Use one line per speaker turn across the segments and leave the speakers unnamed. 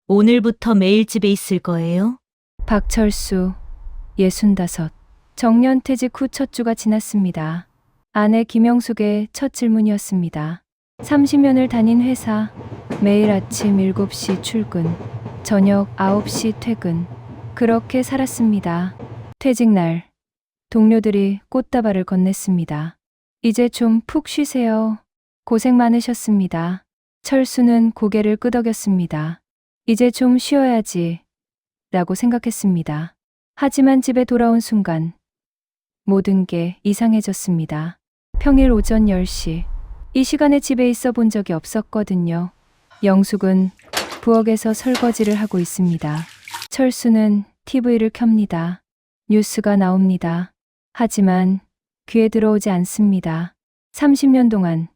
오늘부터 매일 집에 있을 거예요?
박철수, 65. 정년퇴직 후 첫 주가 지났습니다. 아내 김영숙의 첫 질문이었습니다. 30년을 다닌 회사, 매일 아침 7시 출근, 저녁 9시 퇴근. 그렇게 살았습니다. 퇴직날, 동료들이 꽃다발을 건넸습니다. 이제 좀 푹 쉬세요. 고생 많으셨습니다. 철수는 고개를 끄덕였습니다. 이제 좀 쉬어야지 라고 생각했습니다. 하지만 집에 돌아온 순간 모든 게 이상해졌습니다. 평일 오전 10시. 이 시간에 집에 있어 본 적이 없었거든요. 영숙은 부엌에서 설거지를 하고 있습니다. 철수는 TV를 켭니다. 뉴스가 나옵니다. 하지만 귀에 들어오지 않습니다. 30년 동안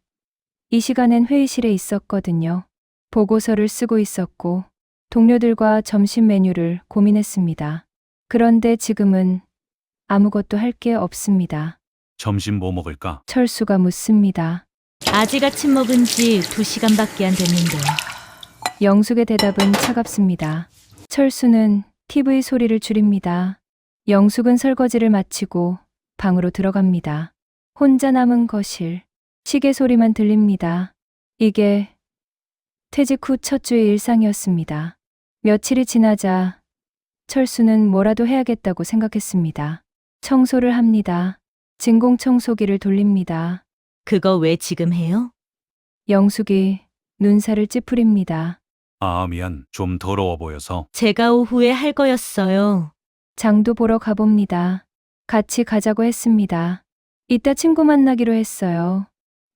이 시간엔 회의실에 있었거든요. 보고서를 쓰고 있었고 동료들과 점심 메뉴를 고민했습니다. 그런데 지금은 아무것도 할 게 없습니다.
점심 뭐 먹을까?
철수가 묻습니다.
아직 아침 먹은 지 2시간밖에 안 됐는데.
영숙의 대답은 차갑습니다. 철수는 TV 소리를 줄입니다. 영숙은 설거지를 마치고 방으로 들어갑니다. 혼자 남은 거실, 시계 소리만 들립니다. 이게 퇴직 후 첫 주의 일상이었습니다. 며칠이 지나자 철수는 뭐라도 해야겠다고 생각했습니다. 청소를 합니다. 진공청소기를 돌립니다.
그거 왜 지금 해요?
영숙이 눈살을 찌푸립니다.
아, 미안. 좀 더러워 보여서.
제가 오후에 할 거였어요.
장도 보러 가봅니다. 같이 가자고 했습니다. 이따 친구 만나기로 했어요.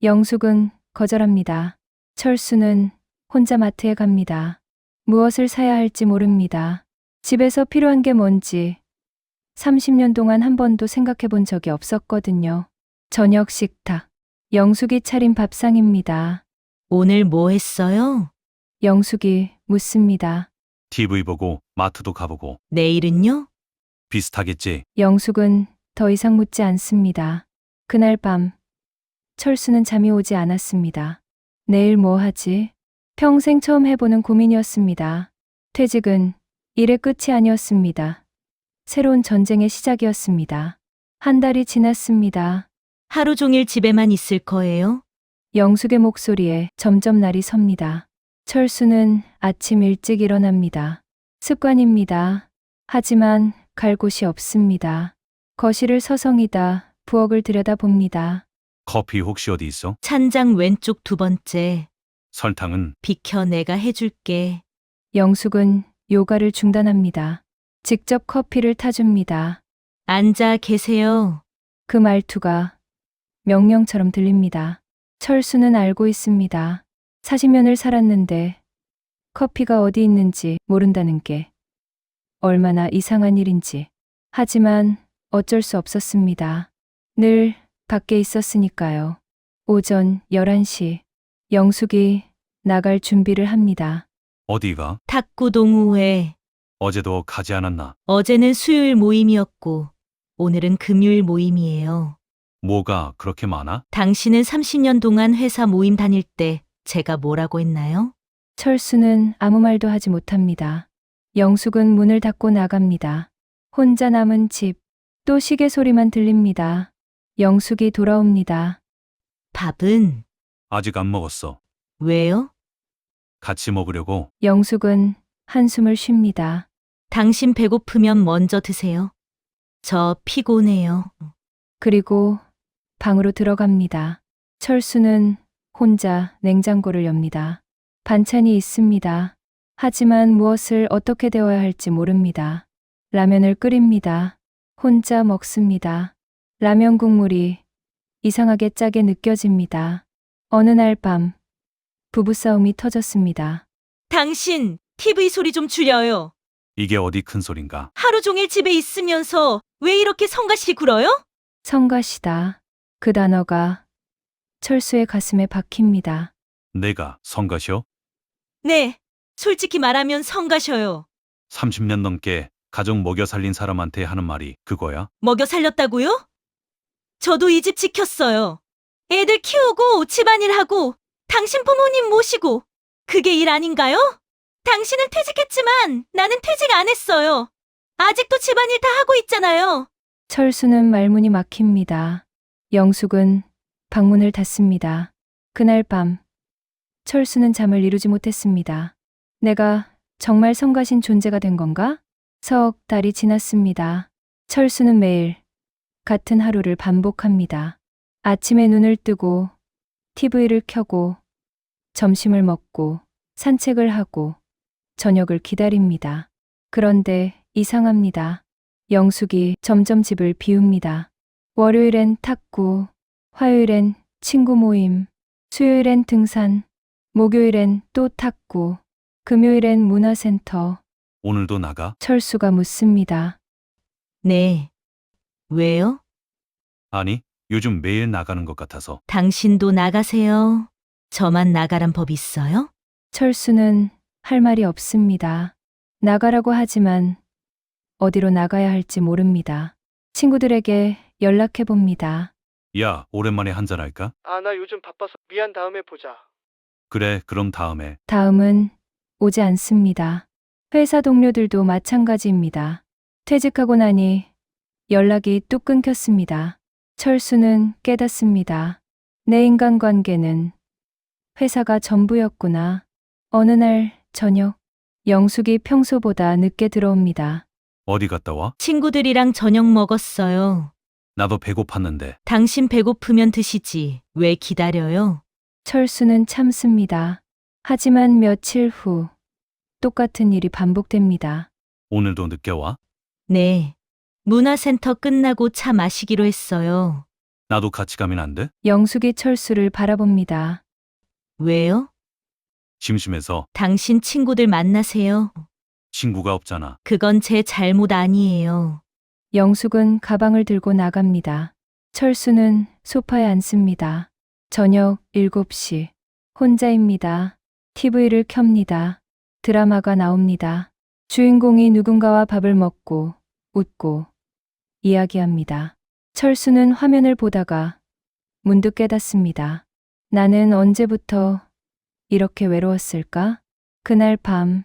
영숙은 거절합니다. 철수는 혼자 마트에 갑니다. 무엇을 사야 할지 모릅니다. 집에서 필요한 게 뭔지 30년 동안 한 번도 생각해 본 적이 없었거든요. 저녁 식탁. 영숙이 차린 밥상입니다.
오늘 뭐 했어요?
영숙이 묻습니다.
TV 보고 마트도 가보고.
내일은요?
비슷하겠지?
영숙은 더 이상 묻지 않습니다. 그날 밤 철수는 잠이 오지 않았습니다. 내일 뭐 하지? 평생 처음 해보는 고민이었습니다. 퇴직은 일의 끝이 아니었습니다. 새로운 전쟁의 시작이었습니다. 한 달이 지났습니다.
하루 종일 집에만 있을 거예요?
영숙의 목소리에 점점 날이 섭니다. 철수는 아침 일찍 일어납니다. 습관입니다. 하지만 갈 곳이 없습니다. 거실을 서성이다 부엌을 들여다봅니다.
커피 혹시 어디 있어?
찬장 왼쪽 2번째.
설탕은?
비켜 내가 해줄게.
영숙은 요가를 중단합니다. 직접 커피를 타줍니다.
앉아 계세요.
그 말투가 명령처럼 들립니다. 철수는 알고 있습니다. 40년을 살았는데 커피가 어디 있는지 모른다는 게 얼마나 이상한 일인지. 하지만 어쩔 수 없었습니다. 늘 밖에 있었으니까요. 오전 11시 영숙이 나갈 준비를 합니다.
어디가?
탁구 동호회.
어제도 가지 않았나?
어제는 수요일 모임이었고 오늘은 금요일 모임이에요.
뭐가 그렇게 많아?
당신은 30년 동안 회사 모임 다닐 때 제가 뭐라고 했나요?
철수는 아무 말도 하지 못합니다. 영숙은 문을 닫고 나갑니다. 혼자 남은 집, 또 시계 소리만 들립니다. 영숙이 돌아옵니다.
밥은
아직 안 먹었어.
왜요?
같이 먹으려고.
영숙은 한숨을 쉽니다.
당신 배고프면 먼저 드세요. 저 피곤해요.
그리고 방으로 들어갑니다. 철수는 혼자 냉장고를 엽니다. 반찬이 있습니다. 하지만 무엇을 어떻게 데워야 할지 모릅니다. 라면을 끓입니다. 혼자 먹습니다. 라면 국물이 이상하게 짜게 느껴집니다. 어느 날 밤 부부싸움이 터졌습니다.
당신 TV 소리 좀 줄여요.
이게 어디 큰 소린가?
하루 종일 집에 있으면서 왜 이렇게 성가시 굴어요?
성가시다. 그 단어가 철수의 가슴에 박힙니다.
내가 성가셔?
네, 솔직히 말하면 성가셔요.
30년 넘게 가족 먹여 살린 사람한테 하는 말이 그거야?
먹여 살렸다고요? 저도 이 집 지켰어요. 애들 키우고 집안일 하고 당신 부모님 모시고 그게 일 아닌가요? 당신은 퇴직했지만 나는 퇴직 안 했어요. 아직도 집안일 다 하고 있잖아요.
철수는 말문이 막힙니다. 영숙은 방문을 닫습니다. 그날 밤, 철수는 잠을 이루지 못했습니다. 내가 정말 성가신 존재가 된 건가? 석 달이 지났습니다. 철수는 매일 같은 하루를 반복합니다. 아침에 눈을 뜨고 TV를 켜고 점심을 먹고 산책을 하고 저녁을 기다립니다. 그런데 이상합니다. 영숙이 점점 집을 비웁니다. 월요일엔 탁구, 화요일엔 친구 모임, 수요일엔 등산, 목요일엔 또 탁구, 금요일엔 문화센터.
오늘도 나가?
철수가 묻습니다.
네. 왜요?
아니, 요즘 매일 나가는 것 같아서.
당신도 나가세요. 저만 나가란 법 있어요?
철수는 할 말이 없습니다. 나가라고 하지만 어디로 나가야 할지 모릅니다. 친구들에게 연락해 봅니다.
야, 오랜만에 한잔할까?
아, 나 요즘 바빠서 미안 다음에 보자.
그래, 그럼 다음에.
다음은 오지 않습니다. 회사 동료들도 마찬가지입니다. 퇴직하고 나니 연락이 뚝 끊겼습니다. 철수는 깨닫습니다. 내 인간관계는 회사가 전부였구나. 어느 날 저녁, 영숙이 평소보다 늦게 들어옵니다.
어디 갔다 와?
친구들이랑 저녁 먹었어요.
나도 배고팠는데.
당신 배고프면 드시지. 왜 기다려요?
철수는 참습니다. 하지만 며칠 후 똑같은 일이 반복됩니다.
오늘도 늦게 와?
네. 문화센터 끝나고 차 마시기로 했어요.
나도 같이 가면 안 돼?
영숙이 철수를 바라봅니다.
왜요?
심심해서.
당신 친구들 만나세요.
친구가 없잖아.
그건 제 잘못 아니에요.
영숙은 가방을 들고 나갑니다. 철수는 소파에 앉습니다. 저녁 7시. 혼자입니다. TV를 켭니다. 드라마가 나옵니다. 주인공이 누군가와 밥을 먹고 웃고 이야기합니다. 철수는 화면을 보다가 문득 깨닫습니다. 나는 언제부터 이렇게 외로웠을까? 그날 밤,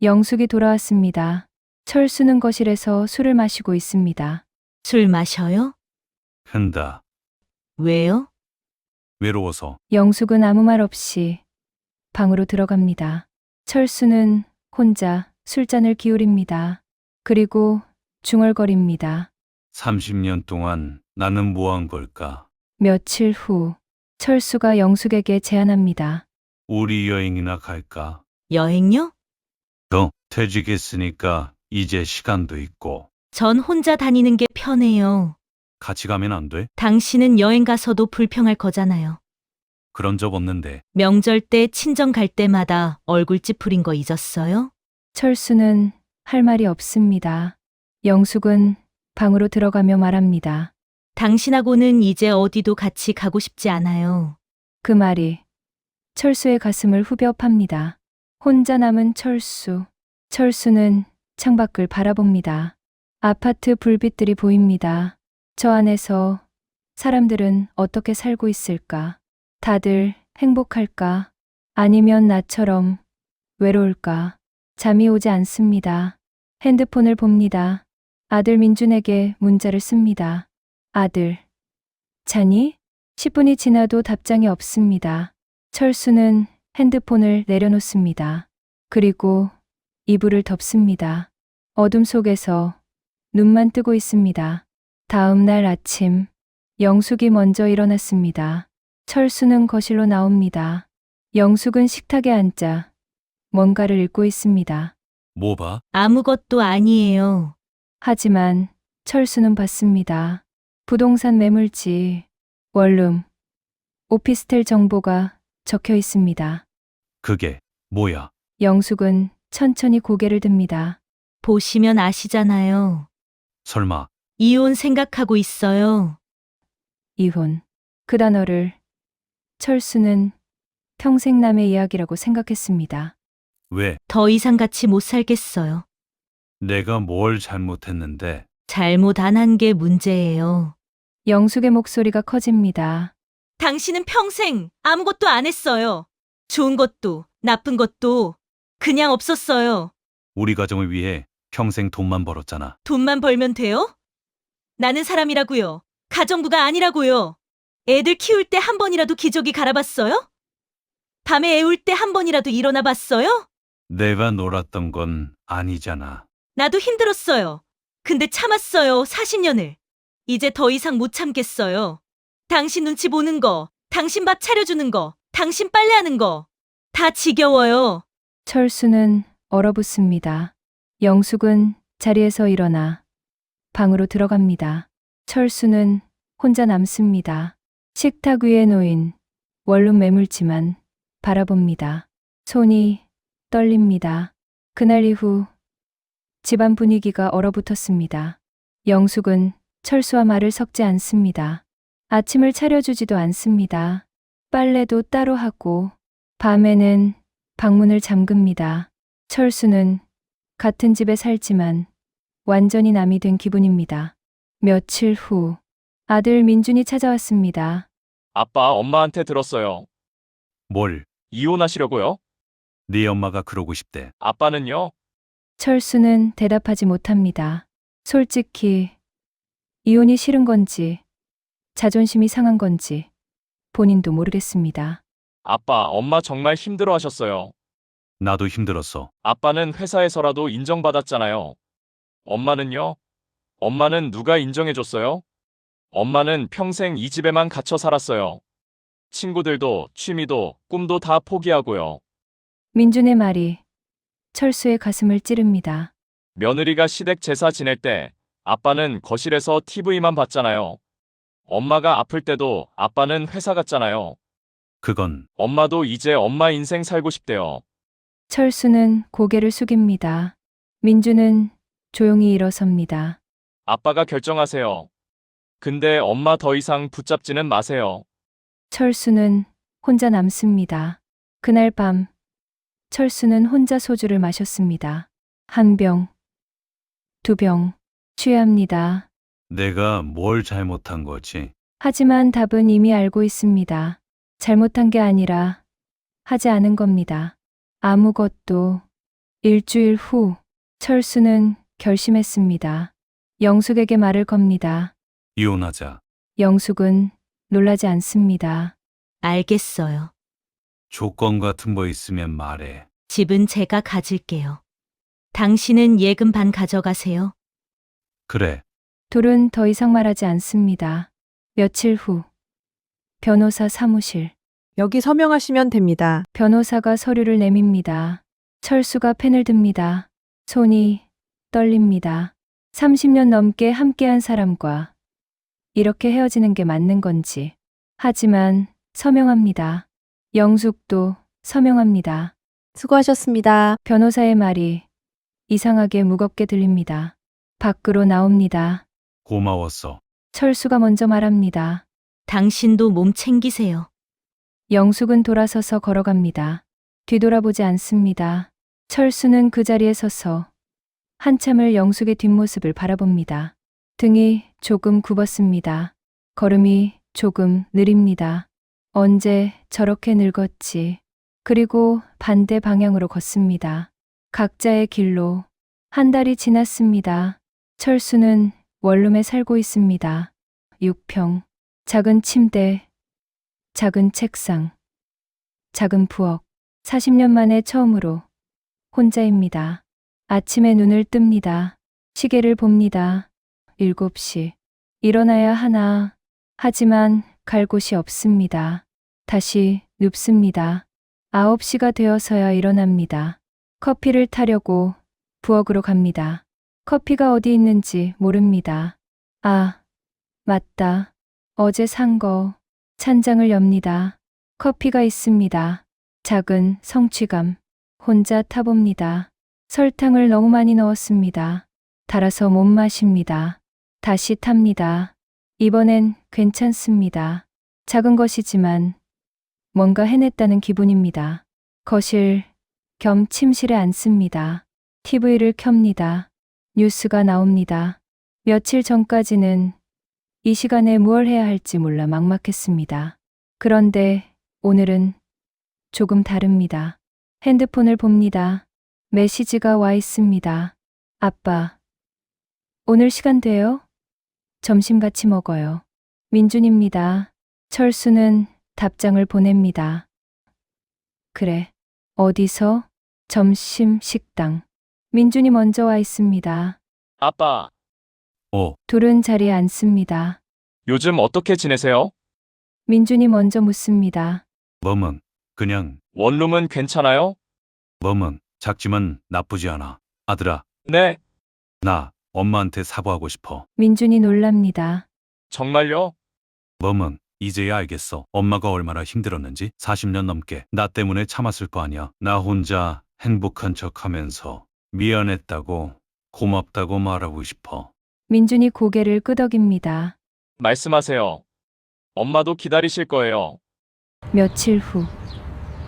영숙이 돌아왔습니다. 철수는 거실에서 술을 마시고 있습니다.
술 마셔요?
한다.
왜요?
외로워서.
영숙은 아무 말 없이 방으로 들어갑니다. 철수는 혼자 술잔을 기울입니다. 그리고 중얼거립니다.
30년 동안 나는 뭐 한 걸까?
며칠 후, 철수가 영숙에게 제안합니다.
우리 여행이나 갈까?
여행요?
너 퇴직했으니까 이제 시간도 있고.
전 혼자 다니는 게 편해요.
같이 가면 안 돼?
당신은 여행 가서도 불평할 거잖아요.
그런 적 없는데.
명절 때 친정 갈 때마다 얼굴 찌푸린 거 잊었어요?
철수는 할 말이 없습니다. 영숙은 방으로 들어가며 말합니다.
당신하고는 이제 어디도 같이 가고 싶지 않아요.
그 말이 철수의 가슴을 후벼 팝니다. 혼자 남은 철수. 철수는 창밖을 바라봅니다. 아파트 불빛들이 보입니다. 저 안에서 사람들은 어떻게 살고 있을까? 다들 행복할까? 아니면 나처럼 외로울까? 잠이 오지 않습니다. 핸드폰을 봅니다. 아들 민준에게 문자를 씁니다. 아들, 자니? 10분이 지나도 답장이 없습니다. 철수는 핸드폰을 내려놓습니다. 그리고 이불을 덮습니다. 어둠 속에서 눈만 뜨고 있습니다. 다음 날 아침, 영숙이 먼저 일어났습니다. 철수는 거실로 나옵니다. 영숙은 식탁에 앉아 뭔가를 읽고 있습니다.
뭐 봐?
아무것도 아니에요.
하지만 철수는 봤습니다. 부동산 매물지, 원룸, 오피스텔 정보가 적혀 있습니다.
그게 뭐야?
영숙은 천천히 고개를 듭니다.
보시면 아시잖아요.
설마
이혼 생각하고 있어요.
이혼. 그 단어를 철수는 평생 남의 이야기라고 생각했습니다.
왜?
더 이상 같이 못 살겠어요.
내가 뭘 잘못했는데?
잘못 안 한 게 문제예요.
영숙의 목소리가 커집니다.
당신은 평생 아무것도 안 했어요. 좋은 것도 나쁜 것도. 그냥 없었어요.
우리 가정을 위해 평생 돈만 벌었잖아.
돈만 벌면 돼요? 나는 사람이라고요. 가정부가 아니라고요. 애들 키울 때 한 번이라도 기저귀 갈아봤어요? 밤에 애울 때 한 번이라도 일어나 봤어요?
내가 놀았던 건 아니잖아.
나도 힘들었어요. 근데 참았어요, 40년을. 이제 더 이상 못 참겠어요. 당신 눈치 보는 거, 당신 밥 차려주는 거, 당신 빨래하는 거. 다 지겨워요.
철수는 얼어붙습니다. 영숙은 자리에서 일어나 방으로 들어갑니다. 철수는 혼자 남습니다. 식탁 위에 놓인 원룸 매물지만 바라봅니다. 손이 떨립니다. 그날 이후 집안 분위기가 얼어붙었습니다. 영숙은 철수와 말을 섞지 않습니다. 아침을 차려주지도 않습니다. 빨래도 따로 하고 밤에는 방문을 잠급니다. 철수는 같은 집에 살지만 완전히 남이 된 기분입니다. 며칠 후 아들 민준이 찾아왔습니다.
아빠, 엄마한테 들었어요.
뭘?
이혼하시려고요?
네 엄마가 그러고 싶대.
아빠는요?
철수는 대답하지 못합니다. 솔직히 이혼이 싫은 건지 자존심이 상한 건지 본인도 모르겠습니다.
아빠, 엄마 정말 힘들어 하셨어요.
나도 힘들었어.
아빠는 회사에서라도 인정받았잖아요. 엄마는요? 엄마는 누가 인정해줬어요? 엄마는 평생 이 집에만 갇혀 살았어요. 친구들도, 취미도, 꿈도 다 포기하고요.
민준의 말이 철수의 가슴을 찌릅니다.
며느리가 시댁 제사 지낼 때 아빠는 거실에서 TV만 봤잖아요. 엄마가 아플 때도 아빠는 회사 갔잖아요.
그건
엄마도 이제 엄마 인생 살고 싶대요.
철수는 고개를 숙입니다. 민준은 조용히 일어섭니다.
아빠가 결정하세요. 근데 엄마 더 이상 붙잡지는 마세요.
철수는 혼자 남습니다. 그날 밤 철수는 혼자 소주를 마셨습니다. 한 병, 두 병, 취합니다.
내가 뭘 잘못한 거지?
하지만 답은 이미 알고 있습니다. 잘못한 게 아니라 하지 않은 겁니다. 아무것도. 일주일 후 철수는 결심했습니다. 영숙에게 말을 겁니다.
이혼하자.
영숙은 놀라지 않습니다.
알겠어요.
조건 같은 거 있으면 말해.
집은 제가 가질게요. 당신은 예금 반 가져가세요.
그래.
둘은 더 이상 말하지 않습니다. 며칠 후 변호사 사무실.
여기 서명하시면 됩니다.
변호사가 서류를 내밉니다. 철수가 펜을 듭니다. 손이 떨립니다. 30년 넘게 함께한 사람과 이렇게 헤어지는 게 맞는 건지. 하지만 서명합니다. 영숙도 서명합니다.
수고하셨습니다.
변호사의 말이 이상하게 무겁게 들립니다. 밖으로 나옵니다.
고마웠어.
철수가 먼저 말합니다.
당신도 몸 챙기세요.
영숙은 돌아서서 걸어갑니다. 뒤돌아보지 않습니다. 철수는 그 자리에 서서 한참을 영숙의 뒷모습을 바라봅니다. 등이 조금 굽었습니다. 걸음이 조금 느립니다. 언제 저렇게 늙었지. 그리고 반대 방향으로 걷습니다. 각자의 길로. 한 달이 지났습니다. 철수는 원룸에 살고 있습니다. 6평. 작은 침대, 작은 책상, 작은 부엌. 40년 만에 처음으로 혼자입니다. 아침에 눈을 뜹니다. 시계를 봅니다. 7시. 일어나야 하나. 하지만 갈 곳이 없습니다. 다시 눕습니다. 9시가 되어서야 일어납니다. 커피를 타려고 부엌으로 갑니다. 커피가 어디 있는지 모릅니다. 아, 맞다. 어제 산 거. 찬장을 엽니다. 커피가 있습니다. 작은 성취감. 혼자 타봅니다. 설탕을 너무 많이 넣었습니다. 달아서 못 마십니다. 다시 탑니다. 이번엔 괜찮습니다. 작은 것이지만 뭔가 해냈다는 기분입니다. 거실 겸 침실에 앉습니다. TV를 켭니다. 뉴스가 나옵니다. 며칠 전까지는 이 시간에 무얼 해야 할지 몰라 막막했습니다. 그런데 오늘은 조금 다릅니다. 핸드폰을 봅니다. 메시지가 와 있습니다. 아빠, 오늘 시간 돼요? 점심 같이 먹어요. 민준입니다. 철수는 답장을 보냅니다. 그래. 어디서? 점심 식당. 민준이 먼저 와 있습니다.
아빠,
둘은 자리에 앉습니다.
요즘 어떻게 지내세요?
민준이 먼저 묻습니다.
멍멍. 그냥
원룸은 괜찮아요?
멍멍. 작지만 나쁘지 않아. 아들아,
네,
나 엄마한테 사과하고 싶어.
민준이 놀랍니다.
정말요?
멍멍. 이제야 알겠어. 엄마가 얼마나 힘들었는지. 40년 넘게 나 때문에 참았을 거 아니야. 나 혼자 행복한 척하면서 미안했다고, 고맙다고 말하고 싶어.
민준이 고개를 끄덕입니다.
말씀하세요. 엄마도 기다리실 거예요.
며칠 후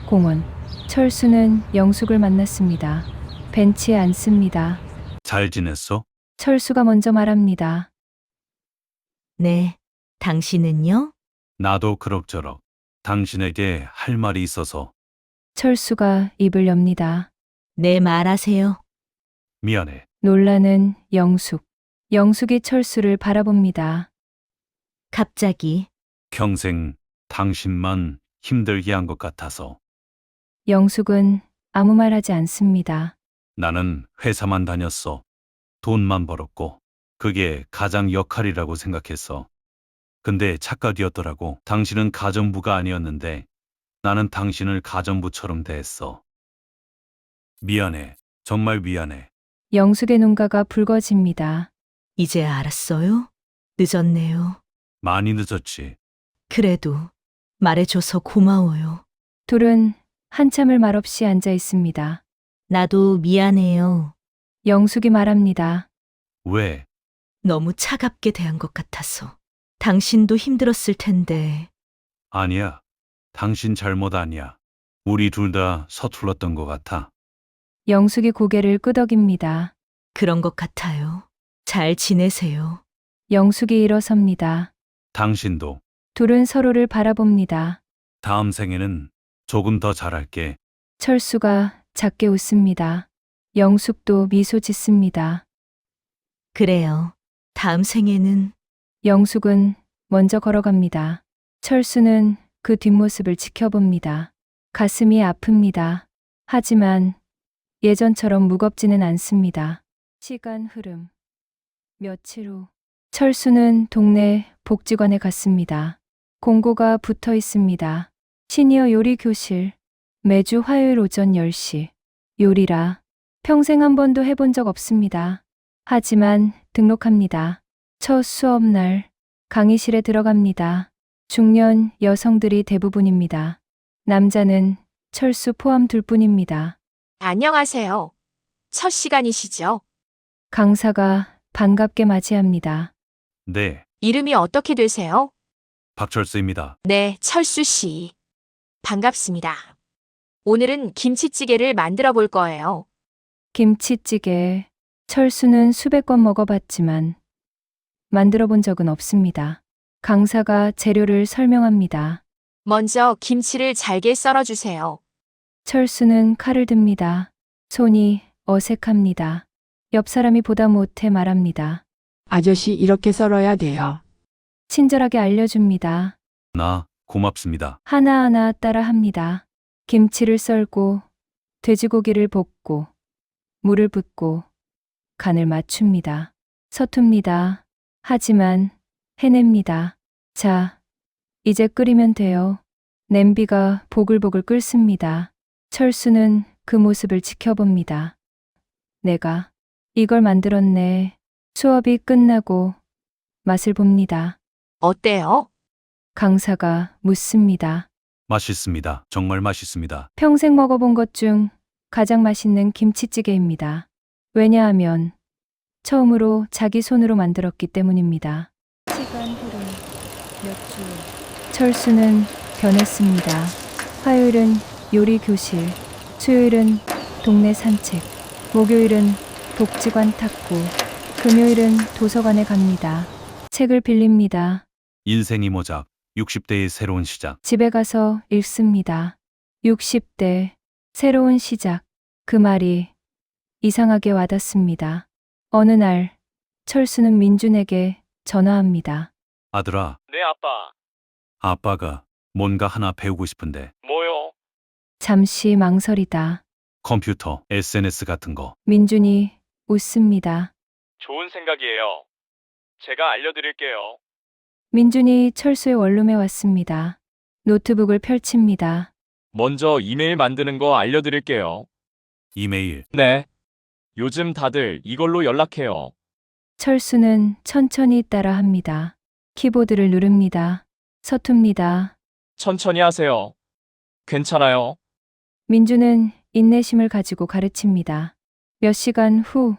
공원. 철수는 영숙을 만났습니다. 벤치에 앉습니다.
잘 지냈어?
철수가 먼저 말합니다.
네. 당신은요?
나도 그럭저럭. 당신에게 할 말이 있어서.
철수가 입을 엽니다.
네, 말하세요.
미안해.
놀라는 영숙. 영숙이 철수를 바라봅니다.
갑자기.
평생 당신만 힘들게 한 것 같아서.
영숙은 아무 말 하지 않습니다.
나는 회사만 다녔어. 돈만 벌었고. 그게 가장 역할이라고 생각했어. 근데 착각이었더라고. 당신은 가정부가 아니었는데 나는 당신을 가정부처럼 대했어. 미안해. 정말 미안해.
영숙의 눈가가 붉어집니다.
이제 알았어요? 늦었네요.
많이 늦었지.
그래도 말해줘서 고마워요.
둘은 한참을 말없이 앉아 있습니다.
나도 미안해요.
영숙이 말합니다.
왜?
너무 차갑게 대한 것 같아서. 당신도 힘들었을 텐데.
아니야. 당신 잘못 아니야. 우리 둘 다 서툴렀던 것 같아.
영숙이 고개를 끄덕입니다.
그런 것 같아요. 잘 지내세요.
영숙이 일어섭니다.
당신도
둘은 서로를 바라봅니다.
다음 생에는 조금 더 잘할게.
철수가 작게 웃습니다. 영숙도 미소 짓습니다.
그래요. 다음 생에는
영숙은 먼저 걸어갑니다. 철수는 그 뒷모습을 지켜봅니다. 가슴이 아픕니다. 하지만 예전처럼 무겁지는 않습니다. 시간 흐름. 며칠 후 철수는 동네 복지관에 갔습니다. 공고가 붙어 있습니다. 시니어 요리 교실. 매주 화요일 오전 10시. 요리라. 평생 한 번도 해본 적 없습니다. 하지만 등록합니다. 첫 수업날 강의실에 들어갑니다. 중년 여성들이 대부분입니다. 남자는 철수 포함 둘뿐입니다.
안녕하세요. 첫 시간이시죠?
강사가 반갑게 맞이합니다.
네,
이름이 어떻게 되세요?
박철수입니다.
네, 철수 씨. 반갑습니다. 오늘은 김치찌개를 만들어 볼 거예요.
김치찌개. 철수는 수백 번 먹어봤지만 만들어 본 적은 없습니다. 강사가 재료를 설명합니다.
먼저 김치를 잘게 썰어주세요.
철수는 칼을 듭니다. 손이 어색합니다. 옆 사람이 보다 못해 말합니다.
아저씨 이렇게 썰어야 돼요.
친절하게 알려줍니다.
나 고맙습니다.
하나하나 따라합니다. 김치를 썰고 돼지고기를 볶고 물을 붓고 간을 맞춥니다. 서툽니다. 하지만 해냅니다. 자, 이제 끓이면 돼요. 냄비가 보글보글 끓습니다. 철수는 그 모습을 지켜봅니다. 내가 이걸 만들었네. 수업이 끝나고 맛을 봅니다.
어때요?
강사가 묻습니다.
맛있습니다. 정말 맛있습니다.
평생 먹어본 것 중 가장 맛있는 김치찌개입니다. 왜냐하면 처음으로 자기 손으로 만들었기 때문입니다. 시간 흐름 몇 주. 철수는 변했습니다. 화요일은 요리 교실, 수요일은 동네 산책, 목요일은 복지관 탁구, 금요일은 도서관에 갑니다. 책을 빌립니다.
인생이 모작. 60대의 새로운 시작.
집에 가서 읽습니다. 60대, 새로운 시작. 그 말이 이상하게 와닿습니다. 어느 날 철수는 민준에게 전화합니다.
아들아,
네, 아빠.
아빠가 뭔가 하나 배우고 싶은데
뭐요?
잠시 망설이다.
컴퓨터, SNS 같은 거.
민준이 웃습니다.
좋은 생각이에요. 제가 알려드릴게요.
민준이 철수의 원룸에 왔습니다. 노트북을 펼칩니다.
먼저 이메일 만드는 거 알려드릴게요.
이메일.
네. 요즘 다들 이걸로 연락해요.
철수는 천천히 따라합니다. 키보드를 누릅니다. 서툽니다.
천천히 하세요. 괜찮아요.
민준은 인내심을 가지고 가르칩니다. 몇 시간 후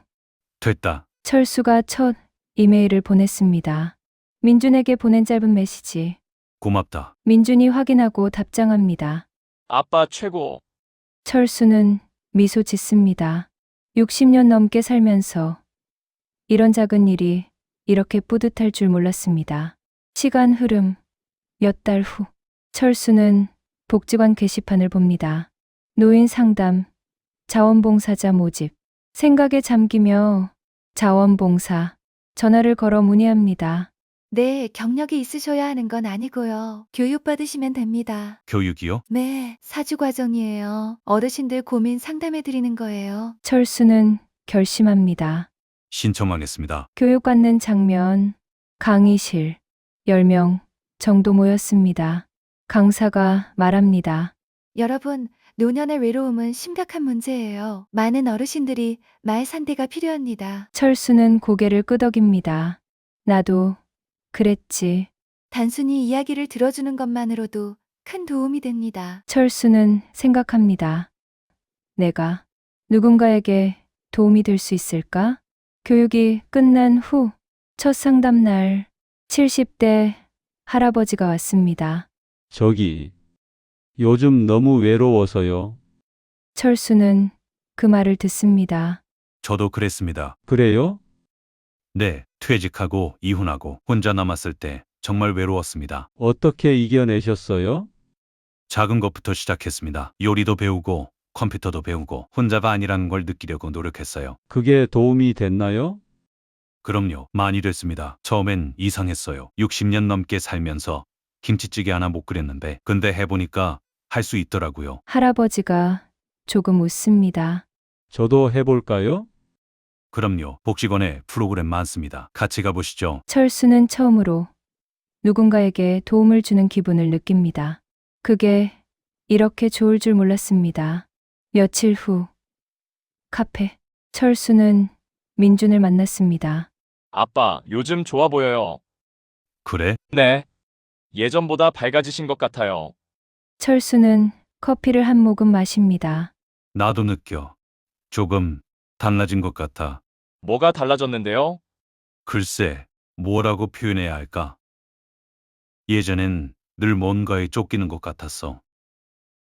됐다.
철수가 첫 이메일을 보냈습니다. 민준에게 보낸 짧은 메시지.
고맙다.
민준이 확인하고 답장합니다.
아빠 최고.
철수는 미소 짓습니다. 60년 넘게 살면서 이런 작은 일이 이렇게 뿌듯할 줄 몰랐습니다. 시간 흐름 몇 달 후 철수는 복지관 게시판을 봅니다. 노인 상담, 자원봉사자 모집. 생각에 잠기며 자원봉사 전화를 걸어 문의합니다.
네, 경력이 있으셔야 하는 건 아니고요. 교육받으시면 됩니다.
교육이요?
네, 사주과정이에요. 어르신들 고민 상담해 드리는 거예요.
철수는 결심합니다.
신청하겠습니다.
교육받는 장면, 강의실, 10명 정도 모였습니다. 강사가 말합니다.
여러분, 노년의 외로움은 심각한 문제예요. 많은 어르신들이 말 상대가 필요합니다.
철수는 고개를 끄덕입니다. 나도 그랬지.
단순히 이야기를 들어주는 것만으로도 큰 도움이 됩니다.
철수는 생각합니다. 내가 누군가에게 도움이 될 수 있을까? 교육이 끝난 후 첫 상담 날 70대 할아버지가 왔습니다.
저기, 요즘 너무 외로워서요.
철수는 그 말을 듣습니다.
저도 그랬습니다.
그래요?
네, 퇴직하고 이혼하고 혼자 남았을 때 정말 외로웠습니다.
어떻게 이겨내셨어요?
작은 것부터 시작했습니다. 요리도 배우고 컴퓨터도 배우고 혼자가 아니라는 걸 느끼려고 노력했어요.
그게 도움이 됐나요?
그럼요, 많이 됐습니다. 처음엔 이상했어요. 60년 넘게 살면서 김치찌개 하나 못 끓였는데 근데 해보니까 할 수 있더라고요.
할아버지가 조금 웃습니다.
저도 해볼까요?
그럼요, 복지관에 프로그램 많습니다. 같이 가보시죠.
철수는 처음으로 누군가에게 도움을 주는 기분을 느낍니다. 그게 이렇게 좋을 줄 몰랐습니다. 며칠 후 카페. 철수는 민준을 만났습니다.
아빠, 요즘 좋아 보여요.
그래?
네. 예전보다 밝아지신 것 같아요.
철수는 커피를 한 모금 마십니다.
나도 느껴. 조금 달라진 것 같아.
뭐가 달라졌는데요?
글쎄, 뭐라고 표현해야 할까? 예전엔 늘 뭔가에 쫓기는 것 같았어.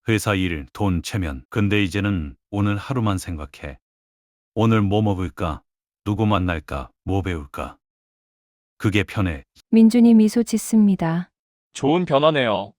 회사 일, 돈, 체면. 근데 이제는 오늘 하루만 생각해. 오늘 뭐 먹을까? 누구 만날까? 뭐 배울까? 그게 편해.
민준이 미소 짓습니다.
좋은 변화네요.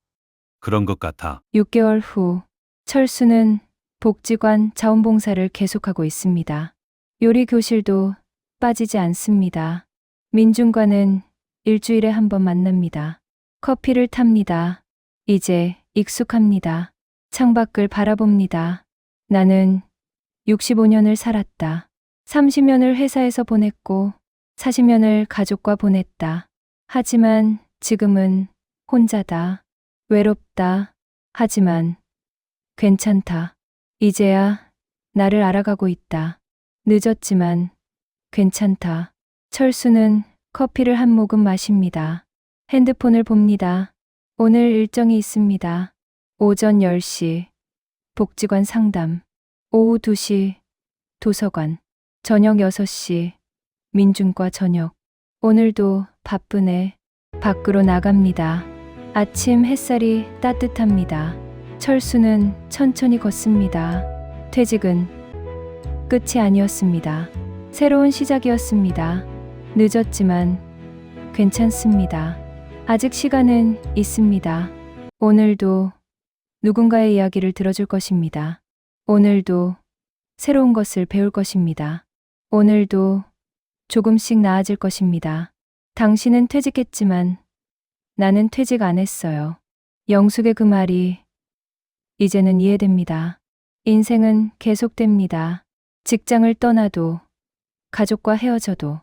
그런 것 같아.
6개월 후 철수는 복지관 자원봉사를 계속하고 있습니다. 요리 교실도 빠지지 않습니다. 민준과는 일주일에 한 번 만납니다. 커피를 탑니다. 이제 익숙합니다. 창밖을 바라봅니다. 나는 65년을 살았다. 30년을 회사에서 보냈고 40년을 가족과 보냈다. 하지만 지금은 혼자다. 외롭다. 하지만 괜찮다. 이제야 나를 알아가고 있다. 늦었지만 괜찮다. 철수는 커피를 한 모금 마십니다. 핸드폰을 봅니다. 오늘 일정이 있습니다. 오전 10시 복지관 상담, 오후 2시 도서관, 저녁 6시 민준과 저녁. 오늘도 바쁘네. 밖으로 나갑니다. 아침 햇살이 따뜻합니다. 철수는 천천히 걷습니다. 퇴직은 끝이 아니었습니다. 새로운 시작이었습니다. 늦었지만 괜찮습니다. 아직 시간은 있습니다. 오늘도 누군가의 이야기를 들어줄 것입니다. 오늘도 새로운 것을 배울 것입니다. 오늘도 조금씩 나아질 것입니다. 당신은 퇴직했지만 나는 퇴직 안 했어요. 영숙의 그 말이 이제는 이해됩니다. 인생은 계속됩니다. 직장을 떠나도 가족과 헤어져도